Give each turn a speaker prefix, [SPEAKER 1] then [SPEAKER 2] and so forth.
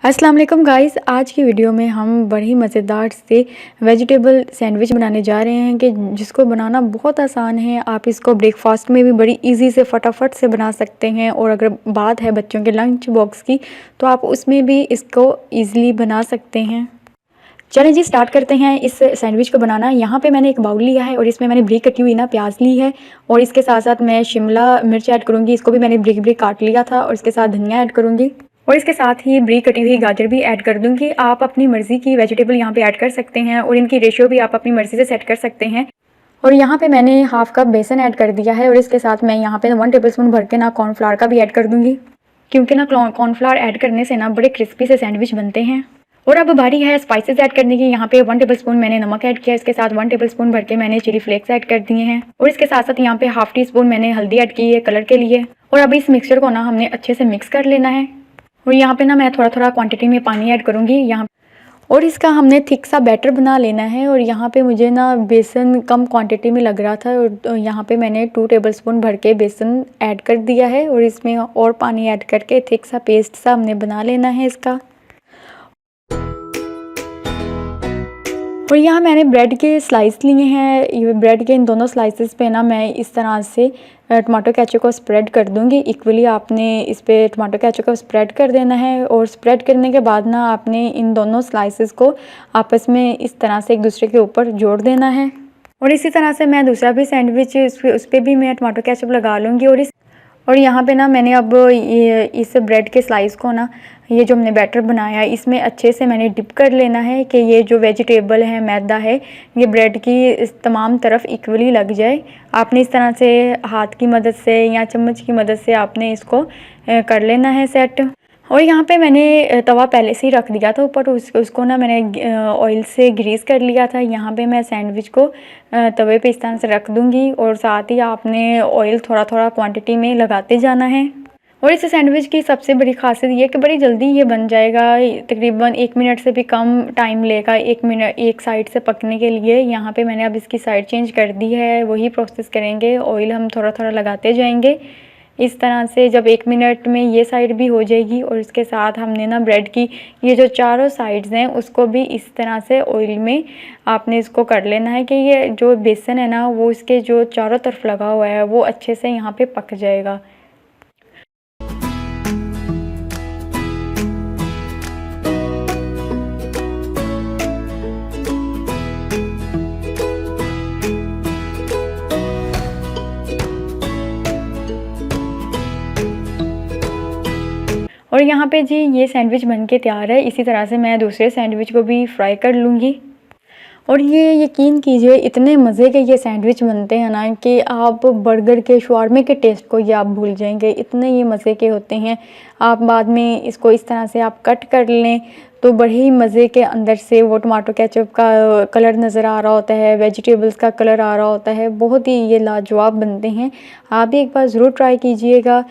[SPEAKER 1] अस्सलाम वालेकुम गाइस, आज की वीडियो में हम बड़ी मज़ेदार से वेजिटेबल सैंडविच बनाने जा रहे हैं कि जिसको बनाना बहुत आसान है। आप इसको ब्रेकफास्ट में भी बड़ी इजी से फटाफट से बना सकते हैं, और अगर बात है बच्चों के लंच बॉक्स की तो आप उसमें भी इसको इजीली बना सकते हैं। चलें जी, स्टार्ट करते हैं इस सैंडविच को बनाना। यहाँ पे मैंने एक बाउल लिया है और इसमें मैंने ब्रिक कटी हुई ना प्याज ली है, और इसके साथ साथ मैं शिमला मिर्च ऐड करूँगी। इसको भी मैंने ब्रिक ब्रिक काट लिया था, और इसके साथ धनिया ऐड करूँगी, और इसके साथ ही ब्रिक कटी हुई गाजर भी ऐड कर दूँगी। आप अपनी मर्ज़ी की वेजिटेबल यहाँ पे ऐड कर सकते हैं, और इनकी रेशियो भी आप अपनी मर्ज़ी से सेट कर सकते हैं। और यहाँ पे मैंने हाफ़ कप बेसन ऐड कर दिया है, और इसके साथ मैं यहाँ पे 1 टेबलस्पून भर के ना कॉर्नफ्लावर का भी ऐड कर दूँगी, क्योंकि ना कॉर्नफ्लावर ऐड करने से ना बड़े क्रिस्पी से सैंडविच बनते हैं। और अब बारी है स्पाइसेस ऐड करने की। यहाँ पे 1 टेबलस्पून मैंने नमक ऐड किया, इसके साथ 1 टेबलस्पून भर के मैंने चिली फ्लेक्स ऐड कर दिए हैं, और इसके साथ साथ यहाँ पे हाफ़ टी स्पून मैंने हल्दी ऐड की है कलर के लिए। और अब इस मिक्सचर को ना हमने अच्छे से मिक्स कर लेना है, और यहाँ पे ना मैं थोड़ा थोड़ा क्वांटिटी में पानी ऐड करूँगी यहाँ, और इसका हमने थिक सा बैटर बना लेना है। और यहाँ पे मुझे ना बेसन कम क्वांटिटी में लग रहा था, और यहाँ पे मैंने 2 टेबलस्पून भर के बेसन ऐड कर दिया है, और इसमें और पानी ऐड करके थिक सा पेस्ट सा हमने बना लेना है इसका। और यहाँ मैंने ब्रेड के स्लाइस लिए हैं। ये ब्रेड के इन दोनों स्लाइसेस पे ना मैं इस तरह से टमाटो केचप को स्प्रेड कर दूँगी इक्वली। आपने इस पे टमाटो केचप को स्प्रेड कर देना है, और स्प्रेड करने के बाद ना आपने इन दोनों स्लाइसेस को आपस में इस तरह से एक दूसरे के ऊपर जोड़ देना है। और इसी तरह से मैं दूसरा भी सैंडविच उस पर भी मैं टमाटो केचप लगा लूँगी। और यहाँ पे ना मैंने अब ये इस ब्रेड के स्लाइस को ना, ये जो हमने बैटर बनाया है इसमें अच्छे से मैंने डिप कर लेना है कि ये जो वेजिटेबल है, मैदा है, ये ब्रेड की इस तमाम तरफ इक्वली लग जाए। आपने इस तरह से हाथ की मदद से या चम्मच की मदद से आपने इसको कर लेना है सेट। और यहाँ पे मैंने तवा पहले से ही रख दिया था ऊपर, उसको ना मैंने ऑयल से ग्रीस कर लिया था। यहाँ पे मैं सैंडविच को तवे पे इस तरह से रख दूँगी, और साथ ही आपने ऑयल थोड़ा थोड़ा क्वांटिटी में लगाते जाना है। और इस सैंडविच की सबसे बड़ी खासियत ये है कि बड़ी जल्दी ये बन जाएगा। तकरीबन 1 मिनट से भी कम टाइम लेगा 1 मिनट एक साइड से पकने के लिए। यहाँ पे मैंने अब इसकी साइड चेंज कर दी है, वही प्रोसेस करेंगे। ऑयल हम थोड़ा थोड़ा लगाते जाएंगे इस तरह से। जब 1 मिनट में ये साइड भी हो जाएगी, और इसके साथ हमने ना ब्रेड की ये जो चारों साइड्स हैं उसको भी इस तरह से ऑयल में आपने इसको कर लेना है कि ये जो बेसन है ना वो इसके जो चारों तरफ लगा हुआ है वो अच्छे से यहाँ पे पक जाएगा। और यहाँ पे जी ये सैंडविच बनके तैयार है। इसी तरह से मैं दूसरे सैंडविच को भी फ्राई कर लूँगी। और ये यकीन कीजिए इतने मज़े के ये सैंडविच बनते हैं ना कि आप बर्गर के शवारमे के टेस्ट को ये आप भूल जाएंगे, इतने ये मज़े के होते हैं। आप बाद में इसको इस तरह से आप कट कर लें तो बड़े ही मज़े के अंदर से वो टमाटो केचप का कलर नज़र आ रहा होता है, वेजिटेबल्स का कलर आ रहा होता है। बहुत ही ये लाजवाब बनते हैं। आप भी एक बार ज़रूर ट्राई कीजिएगा।